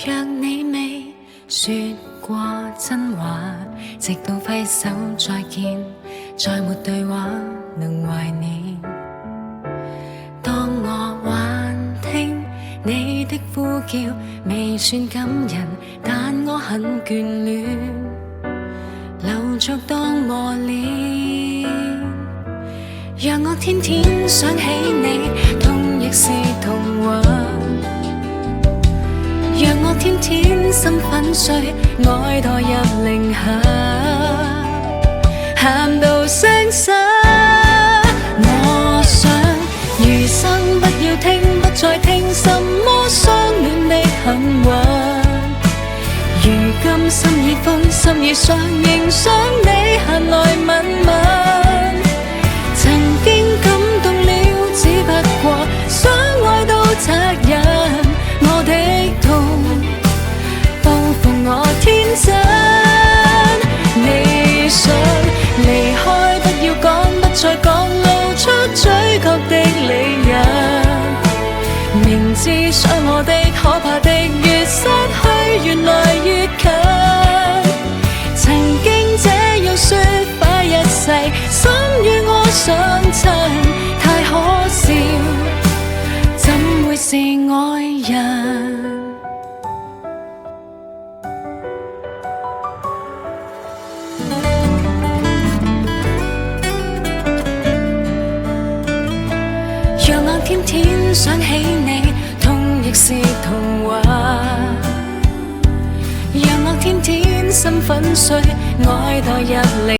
若你未說過真話，直到揮手再見，再沒對話能懷念。當我還聽你的呼叫，未算感人，但我很眷戀，留着當磨練。讓我天天想起你，痛亦是童話。讓我天天心粉碎，愛墮入零下，喊到傷心。我想餘生不要聽，不再聽什麼相戀的狠話。如今心已封，心已傷，仍想你閒來吻吻。曾經感動了，只不過想愛到責任。我的痛報復我天真。你想離開，不要講，不再講，露出嘴角的理由。明知傷我的可怕的，越失去越來越近。曾經這樣說快一世，心與我相襯，太可笑，怎會是愛人？讓我天天想起你，痛亦是童話。讓我天天心粉碎，愛墮入零。